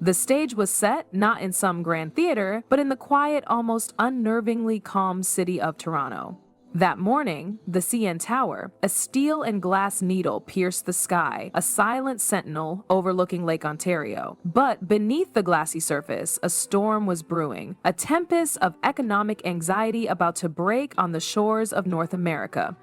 The stage was set not in some grand theater, but in the quiet, almost unnervingly calm city of Toronto. That morning, the CN Tower, a steel and glass needle pierced the sky, a silent sentinel overlooking Lake Ontario. But beneath the glassy surface, a storm was brewing, a tempest of economic anxiety about to break on the shores of North America.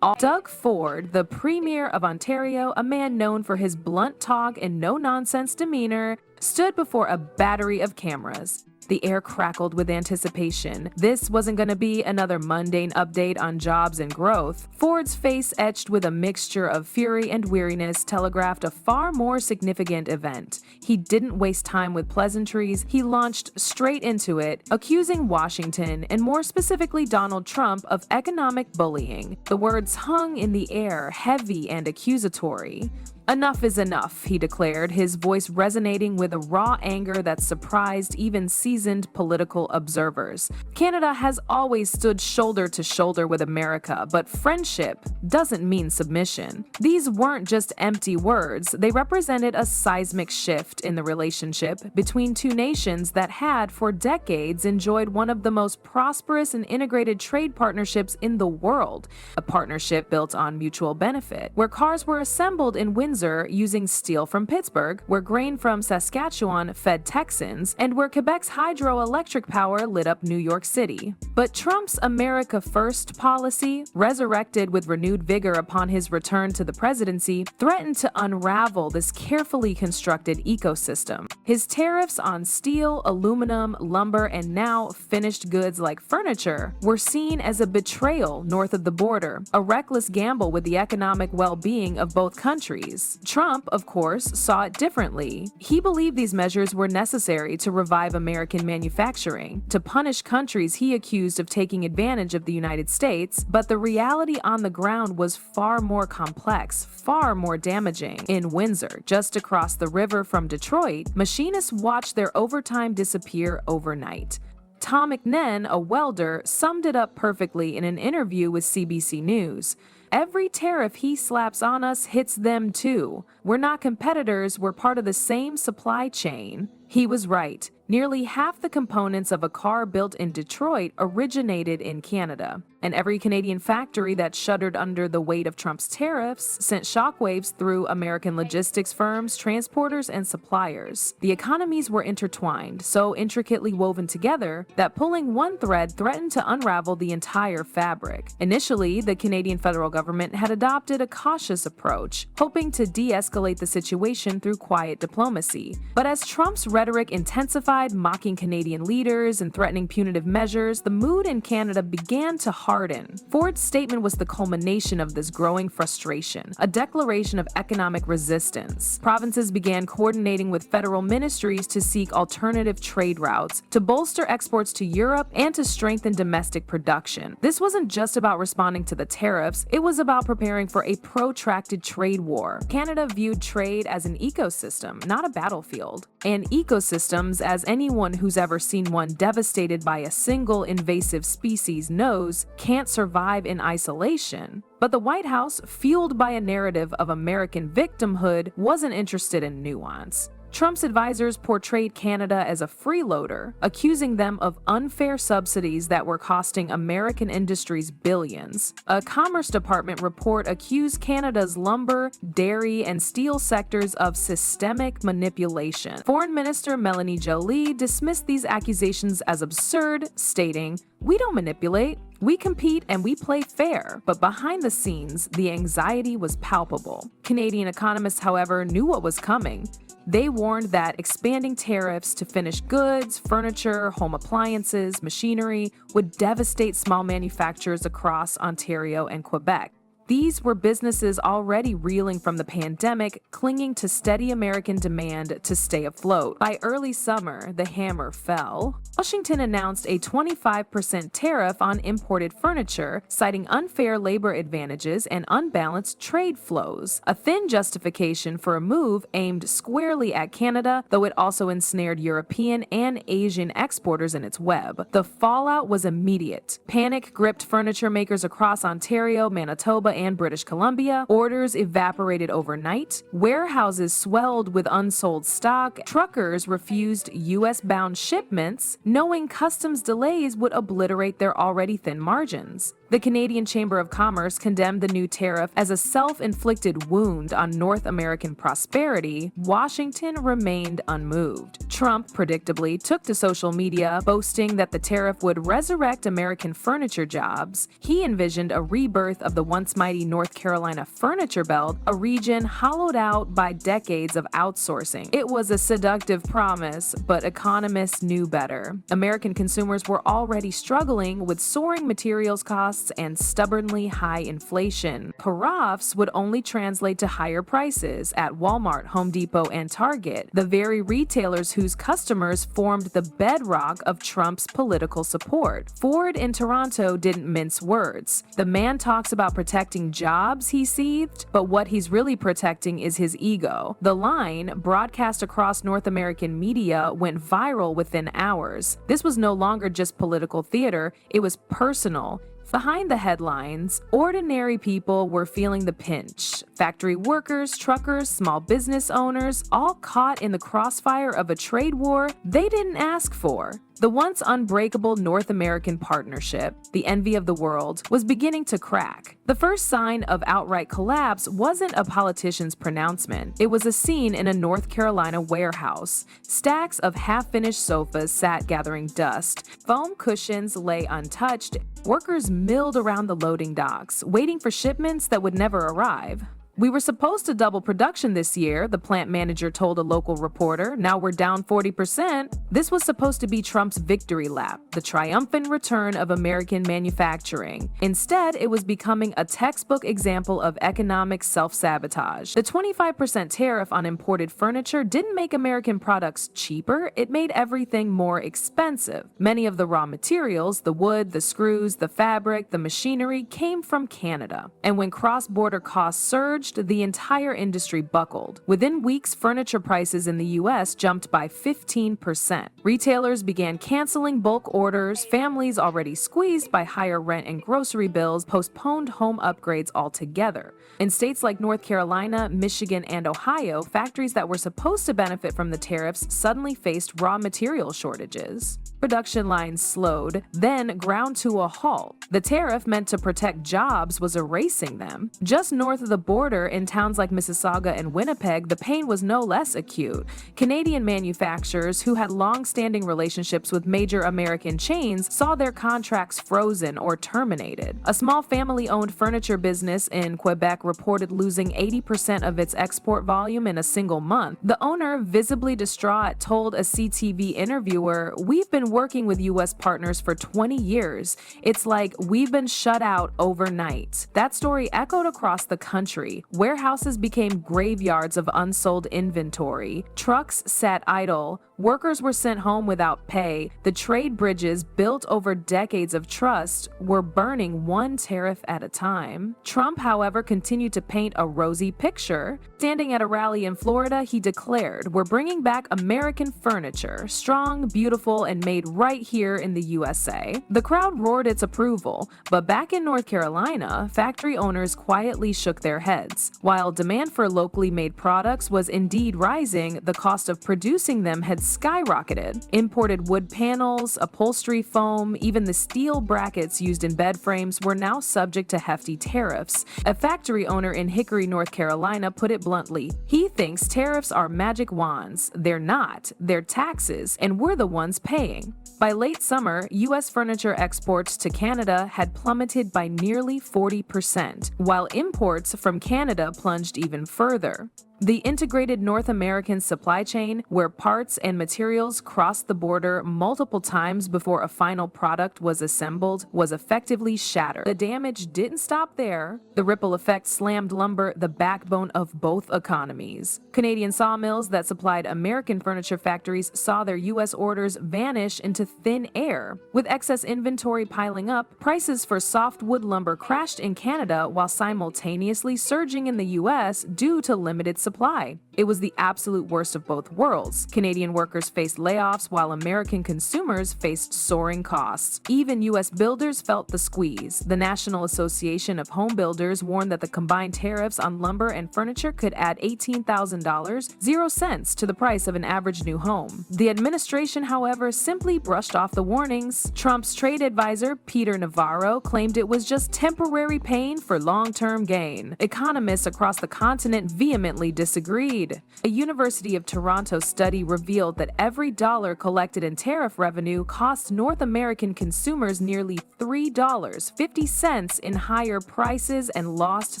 Doug Ford, the Premier of Ontario, a man known for his blunt talk and no-nonsense demeanor, stood before a battery of cameras. The air crackled with anticipation. This wasn't going to be another mundane update on jobs and growth. Ford's face, etched with a mixture of fury and weariness, telegraphed a far more significant event. He didn't waste time with pleasantries. He launched straight into it, accusing Washington, and more specifically Donald Trump, of economic bullying. The words hung in the air, heavy and accusatory. "Enough is enough," he declared, his voice resonating with a raw anger that surprised even seasoned political observers. Canada has always stood shoulder to shoulder with America, but friendship doesn't mean submission. These weren't just empty words, they represented a seismic shift in the relationship between two nations that had, for decades, enjoyed one of the most prosperous and integrated trade partnerships in the world, a partnership built on mutual benefit, where cars were assembled in Windsor using steel from Pittsburgh, where grain from Saskatchewan fed Texans, and where Quebec's hydroelectric power lit up New York City. But Trump's America First policy, resurrected with renewed vigor upon his return to the presidency, threatened to unravel this carefully constructed ecosystem. His tariffs on steel, aluminum, lumber, and now finished goods like furniture were seen as a betrayal north of the border, a reckless gamble with the economic well-being of both countries. Trump, of course, saw it differently. He believed these measures were necessary to revive American manufacturing, to punish countries he accused of taking advantage of the United States, but the reality on the ground was far more complex, far more damaging. In Windsor, just across the river from Detroit, machinists watched their overtime disappear overnight. Tom McNenn, a welder, summed it up perfectly in an interview with CBC News. "Every tariff he slaps on us hits them too. We're not competitors, we're part of the same supply chain." He was right. Nearly half the components of a car built in Detroit originated in Canada, and every Canadian factory that shuddered under the weight of Trump's tariffs sent shockwaves through American logistics firms, transporters, and suppliers. The economies were intertwined, so intricately woven together that pulling one thread threatened to unravel the entire fabric. Initially, the Canadian federal government had adopted a cautious approach, hoping to de-escalate the situation through quiet diplomacy. But as Trump's rhetoric intensified, mocking Canadian leaders and threatening punitive measures, the mood in Canada began to harden. Ford's statement was the culmination of this growing frustration, a declaration of economic resistance. Provinces began coordinating with federal ministries to seek alternative trade routes, to bolster exports to Europe, and to strengthen domestic production. This wasn't just about responding to the tariffs, it was about preparing for a protracted trade war. Canada viewed trade as an ecosystem, not a battlefield. And ecosystems, as anyone who's ever seen one devastated by a single invasive species knows, can't survive in isolation. But the White House, fueled by a narrative of American victimhood, wasn't interested in nuance. Trump's advisors portrayed Canada as a freeloader, accusing them of unfair subsidies that were costing American industries billions. A Commerce Department report accused Canada's lumber, dairy, and steel sectors of systemic manipulation. Foreign Minister Melanie Joly dismissed these accusations as absurd, stating, "We don't manipulate. We compete and we play fair." But behind the scenes, the anxiety was palpable. Canadian economists, however, knew what was coming. They warned that expanding tariffs to finished goods, furniture, home appliances, machinery would devastate small manufacturers across Ontario and Quebec. These were businesses already reeling from the pandemic, clinging to steady American demand to stay afloat. By early summer, the hammer fell. Washington announced a 25% tariff on imported furniture, citing unfair labor advantages and unbalanced trade flows. A thin justification for a move aimed squarely at Canada, though it also ensnared European and Asian exporters in its web. The fallout was immediate. Panic gripped furniture makers across Ontario, Manitoba, and British Columbia, orders evaporated overnight, warehouses swelled with unsold stock, truckers refused U.S.-bound shipments, knowing customs delays would obliterate their already thin margins. The Canadian Chamber of Commerce condemned the new tariff as a self-inflicted wound on North American prosperity. Washington remained unmoved. Trump, predictably, took to social media, boasting that the tariff would resurrect American furniture jobs. He envisioned a rebirth of the once mighty North Carolina furniture belt, a region hollowed out by decades of outsourcing. It was a seductive promise, but economists knew better. American consumers were already struggling with soaring materials costs and stubbornly high inflation. Tariffs would only translate to higher prices at Walmart, Home Depot, and Target, the very retailers whose customers formed the bedrock of Trump's political support. Ford in Toronto didn't mince words. The man talks about protecting jobs, he seethed, but what he's really protecting is his ego. The line, broadcast across North American media, went viral within hours. This was no longer just political theater, it was personal. Behind the headlines, ordinary people were feeling the pinch. Factory workers, truckers, small business owners, all caught in the crossfire of a trade war they didn't ask for. The once unbreakable North American partnership, the envy of the world, was beginning to crack. The first sign of outright collapse wasn't a politician's pronouncement. It was a scene in a North Carolina warehouse. Stacks of half-finished sofas sat gathering dust. Foam cushions lay untouched. Workers milled around the loading docks, waiting for shipments that would never arrive. "We were supposed to double production this year," the plant manager told a local reporter. "Now we're down 40%. This was supposed to be Trump's victory lap, the triumphant return of American manufacturing. Instead, it was becoming a textbook example of economic self-sabotage. The 25% tariff on imported furniture didn't make American products cheaper, it made everything more expensive. Many of the raw materials, the wood, the screws, the fabric, the machinery, came from Canada. And when cross-border costs surged, the entire industry buckled. Within weeks, furniture prices in the U.S. jumped by 15%. Retailers began canceling bulk orders. Families already squeezed by higher rent and grocery bills postponed home upgrades altogether. In states like North Carolina, Michigan, and Ohio, factories that were supposed to benefit from the tariffs suddenly faced raw material shortages. Production lines slowed, then ground to a halt. The tariff meant to protect jobs was erasing them. Just north of the border, in towns like Mississauga and Winnipeg, the pain was no less acute. Canadian manufacturers, who had long-standing relationships with major American chains, saw their contracts frozen or terminated. A small family-owned furniture business in Quebec reported losing 80% of its export volume in a single month. The owner, visibly distraught, told a CTV interviewer, "We've been working with U.S. partners for 20 years. It's like we've been shut out overnight." That story echoed across the country. Warehouses became graveyards of unsold inventory. Trucks sat idle. Workers were sent home without pay. The trade bridges built over decades of trust were burning one tariff at a time. Trump, however, continued to paint a rosy picture. Standing at a rally in Florida, he declared, "We're bringing back American furniture, strong, beautiful, and made right here in the USA." The crowd roared its approval, but back in North Carolina, factory owners quietly shook their heads. While demand for locally made products was indeed rising, the cost of producing them had skyrocketed. Imported wood panels, upholstery foam, even the steel brackets used in bed frames were now subject to hefty tariffs. A factory owner in Hickory, North Carolina put it bluntly. He thinks tariffs are magic wands. They're not. They're taxes, and we're the ones paying. By late summer, U.S. furniture exports to Canada had plummeted by nearly 40%, while imports from Canada plunged even further. The integrated North American supply chain, where parts and materials crossed the border multiple times before a final product was assembled, was effectively shattered. The damage didn't stop there. The ripple effect slammed lumber, the backbone of both economies. Canadian sawmills that supplied American furniture factories saw their U.S. orders vanish into thin air. With excess inventory piling up, prices for softwood lumber crashed in Canada while simultaneously surging in the U.S. due to limited supply. It was the absolute worst of both worlds. Canadian workers faced layoffs while American consumers faced soaring costs. Even U.S. builders felt the squeeze. The National Association of Home Builders warned that the combined tariffs on lumber and furniture could add $18,000, 0 cents, to the price of an average new home. The administration, however, simply brushed off the warnings. Trump's trade advisor, Peter Navarro, claimed it was just temporary pain for long-term gain. Economists across the continent vehemently disagreed. A University of Toronto study revealed that every dollar collected in tariff revenue cost North American consumers nearly $3.50 in higher prices and lost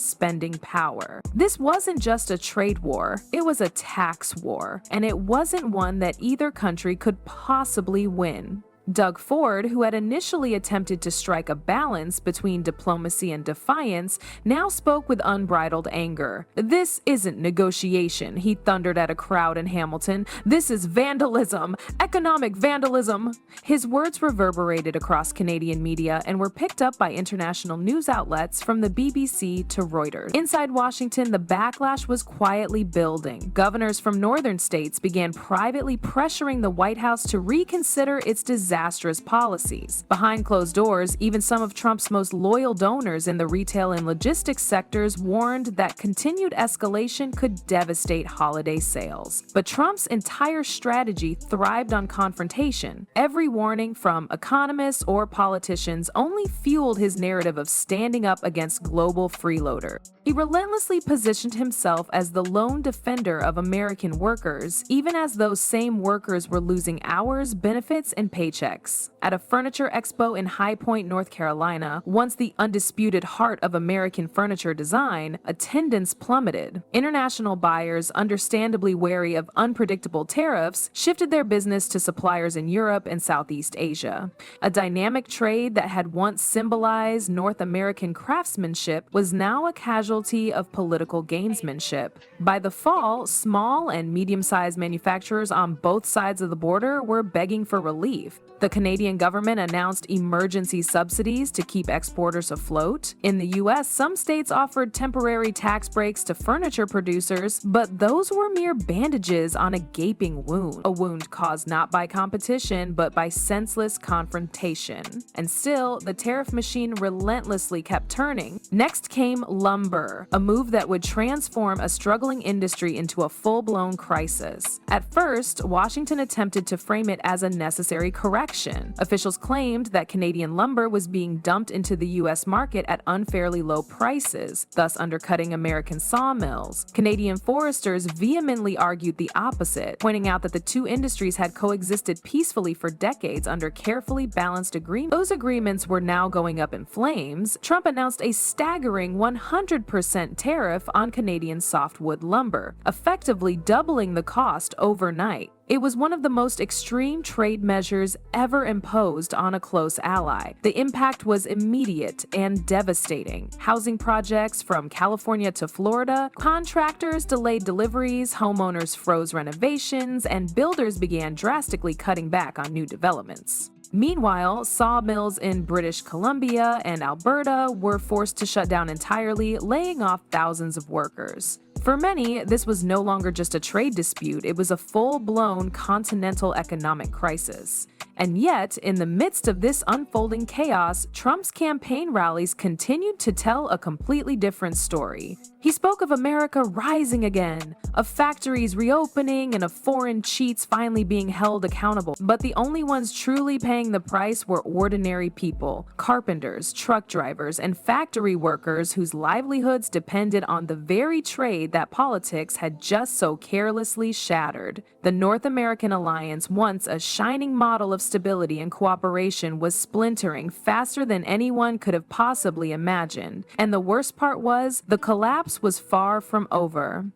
spending power. This wasn't just a trade war, it was a tax war, and it wasn't one that either country could possibly win. Doug Ford, who had initially attempted to strike a balance between diplomacy and defiance, now spoke with unbridled anger. "This isn't negotiation," he thundered at a crowd in Hamilton. "This is vandalism, economic vandalism." His words reverberated across Canadian media and were picked up by international news outlets from the BBC to Reuters. Inside Washington, the backlash was quietly building. Governors from northern states began privately pressuring the White House to reconsider its disastrous policies. Behind closed doors, even some of Trump's most loyal donors in the retail and logistics sectors warned that continued escalation could devastate holiday sales. But Trump's entire strategy thrived on confrontation. Every warning from economists or politicians only fueled his narrative of standing up against global freeloaders. He relentlessly positioned himself as the lone defender of American workers, even as those same workers were losing hours, benefits, and paychecks. At a furniture expo in High Point, North Carolina, once the undisputed heart of American furniture design, attendance plummeted. International buyers, understandably wary of unpredictable tariffs, shifted their business to suppliers in Europe and Southeast Asia. A dynamic trade that had once symbolized North American craftsmanship was now a casualty of political gamesmanship. By the fall, small and medium-sized manufacturers on both sides of the border were begging for relief. The Canadian government announced emergency subsidies to keep exporters afloat. In the U.S., some states offered temporary tax breaks to furniture producers, but those were mere bandages on a gaping wound. A wound caused not by competition, but by senseless confrontation. And still, the tariff machine relentlessly kept turning. Next came lumber, a move that would transform a struggling industry into a full-blown crisis. At first, Washington attempted to frame it as a necessary correction. Officials claimed that Canadian lumber was being dumped into the U.S. market at unfairly low prices, thus undercutting American sawmills. Canadian foresters vehemently argued the opposite, pointing out that the two industries had coexisted peacefully for decades under carefully balanced agreements. Those agreements were now going up in flames. Trump announced a staggering 100% tariff on Canadian softwood lumber, effectively doubling the cost overnight. It was one of the most extreme trade measures ever imposed on a close ally. The impact was immediate and devastating. Housing projects from California to Florida, contractors delayed deliveries, homeowners froze renovations, and builders began drastically cutting back on new developments. Meanwhile, sawmills in British Columbia and Alberta were forced to shut down entirely, laying off thousands of workers. For many, this was no longer just a trade dispute, it was a full-blown continental economic crisis. And yet, in the midst of this unfolding chaos, Trump's campaign rallies continued to tell a completely different story. He spoke of America rising again, of factories reopening, and of foreign cheats finally being held accountable. But the only ones truly paying the price were ordinary people, carpenters, truck drivers, and factory workers whose livelihoods depended on the very trade that politics had just so carelessly shattered. The North American alliance, once a shining model of stability and cooperation, was splintering faster than anyone could have possibly imagined. And the worst part was, the collapse was far from over.